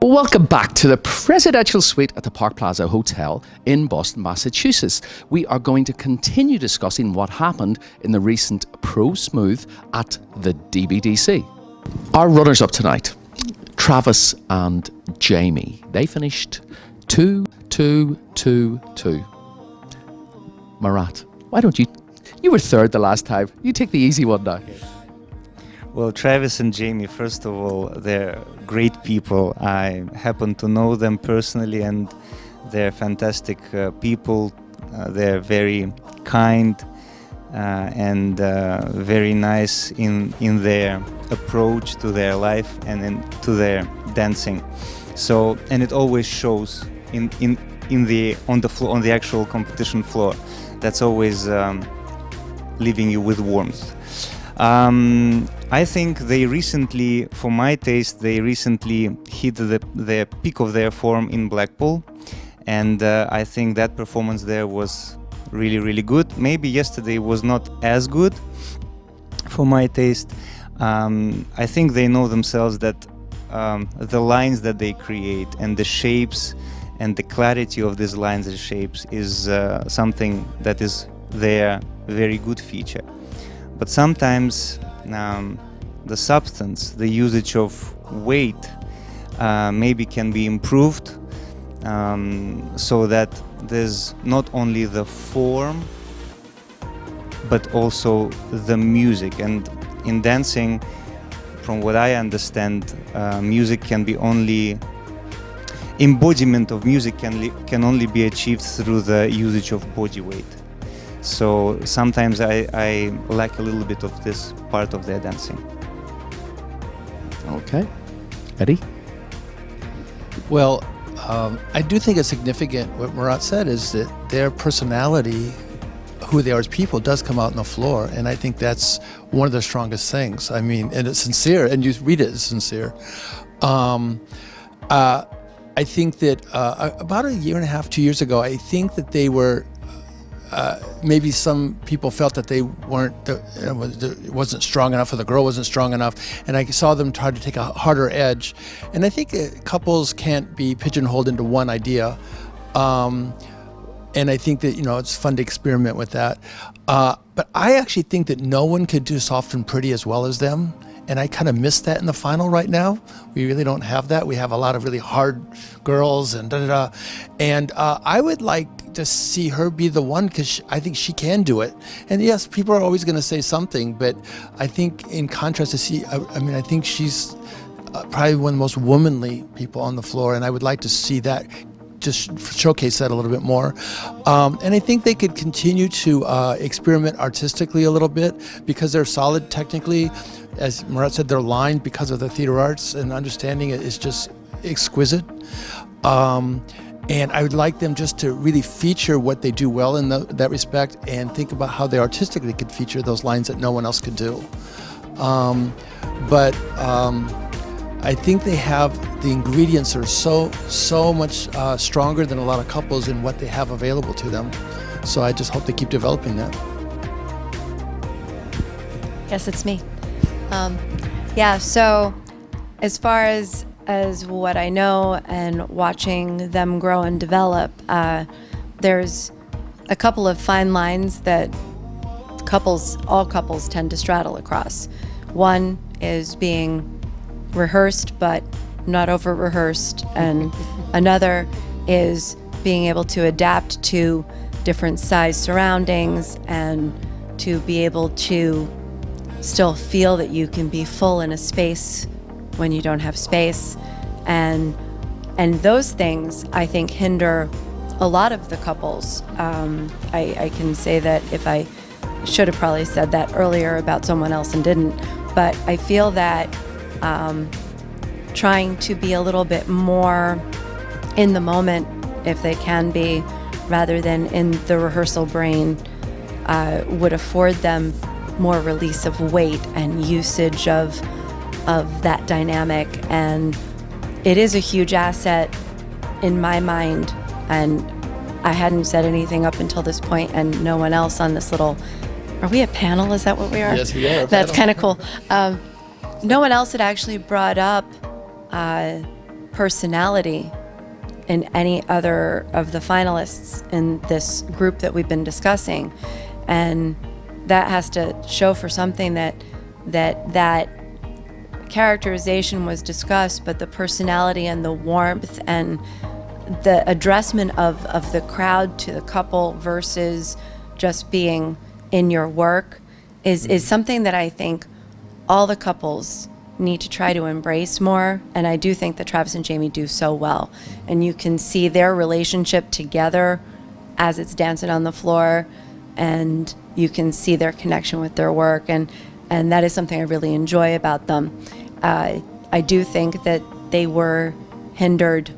Welcome back to the presidential suite at the Park Plaza Hotel in Boston, Massachusetts. We are going to continue discussing what happened in the recent Pro Smooth at the DBDC. Our runners-up tonight, Travis and Jaimee. They finished 2-2-2-2. Marat, why don't you were third the last time. You take the easy one now. Well, Travis and Jaimee, first of all, they're great people. I happen to know them personally, and they're fantastic people. They're very kind and very nice in their approach to their life and to their dancing. So, and it always shows on the actual competition floor. That's always leaving you with warmth. I think they recently, for my taste, they recently hit the peak of their form in Blackpool, and I think that performance there was really, really good. Maybe yesterday was not as good for my taste. I think they know themselves that the lines that they create and the shapes and the clarity of these lines and shapes is something that is their very good feature. But sometimes the substance, the usage of weight maybe can be improved so that there's not only the form but also the music. And in dancing, from what I understand, music can be only embodiment of music can only be achieved through the usage of body weight. So sometimes I lack a little bit of this part of their dancing. Okay. Eddie? Well, I do think it's significant what Marat said is that their personality, who they are as people, does come out on the floor. And I think that's one of the strongest things. I mean, and it's sincere, and you read it as sincere. I think that about a year and a half, 2 years ago, I think that they were maybe some people felt that they it wasn't strong enough, or the girl wasn't strong enough, and I saw them try to take a harder edge. And I think couples can't be pigeonholed into one idea, and I think that it's fun to experiment with that. But I actually think that no one could do Soft and Pretty as well as them. And I kind of miss that in the final right now. We really don't have that. We have a lot of really hard girls and da-da-da. And I would like to see her be the one, because I think she can do it. And yes, people are always going to say something, but I think in contrast to I think she's probably one of the most womanly people on the floor, and I would like to see that, just showcase that a little bit more. And I think they could continue to experiment artistically a little bit, because they're solid technically. As Marat said, their line, because of the theater arts and understanding it, is just exquisite. And I would like them just to really feature what they do well in that respect, and think about how they artistically could feature those lines that no one else could do. But I think they have the ingredients are so much stronger than a lot of couples in what they have available to them. So I just hope they keep developing that. Yes, it's me. Yeah, so as far as what I know and watching them grow and develop, there's a couple of fine lines that all couples tend to straddle across. One is being rehearsed but not over rehearsed, and another is being able to adapt to different size surroundings and to be able to still feel that you can be full in a space when you don't have space. And those things, I think, hinder a lot of the couples. I can say that if I should have probably said that earlier about someone else and didn't, but I feel that trying to be a little bit more in the moment, if they can be, rather than in the rehearsal brain, would afford them more release of weight and usage of that dynamic. And it is a huge asset in my mind, and I hadn't said anything up until this point, and no one else on this little, are we a panel? Is that what we are? Yes, we are. That's kind of cool. No one else had actually brought up personality in any other of the finalists in this group that we've been discussing. And that has to show for something that characterization was discussed, but the personality and the warmth and the addressment of the crowd to the couple versus just being in your work is something that I think all the couples need to try to embrace more. And I do think that Travis and Jaimee do so well. And you can see their relationship together as it's dancing on the floor, and you can see their connection with their work. And that is something I really enjoy about them. I do think that they were hindered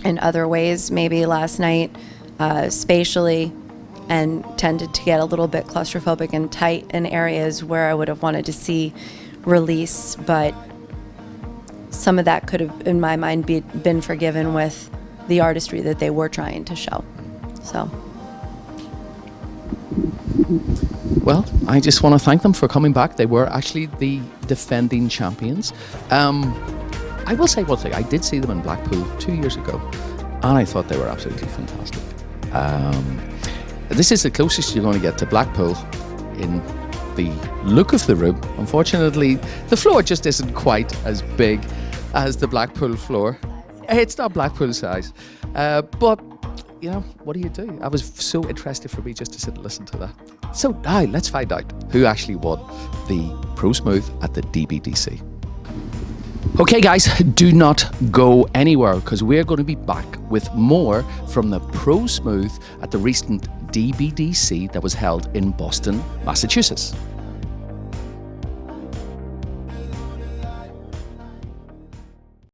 in other ways, maybe last night, spatially, and tended to get a little bit claustrophobic and tight in areas where I would have wanted to see release, but some of that could have, in my mind, been forgiven with the artistry that they were trying to show. So. Well, I just want to thank them for coming back. They were actually the defending champions. I will say one thing. I did see them in Blackpool 2 years ago, and I thought they were absolutely fantastic. This is the closest you're going to get to Blackpool in the look of the room. Unfortunately, the floor just isn't quite as big as the Blackpool floor. It's not Blackpool size. But, you know, what do you do? I was so interested for me just to sit and listen to that. So now let's find out who actually won the Pro Smooth at the DBDC. Okay guys, do not go anywhere, because we're going to be back with more from the Pro Smooth at the recent DBDC that was held in Boston, Massachusetts.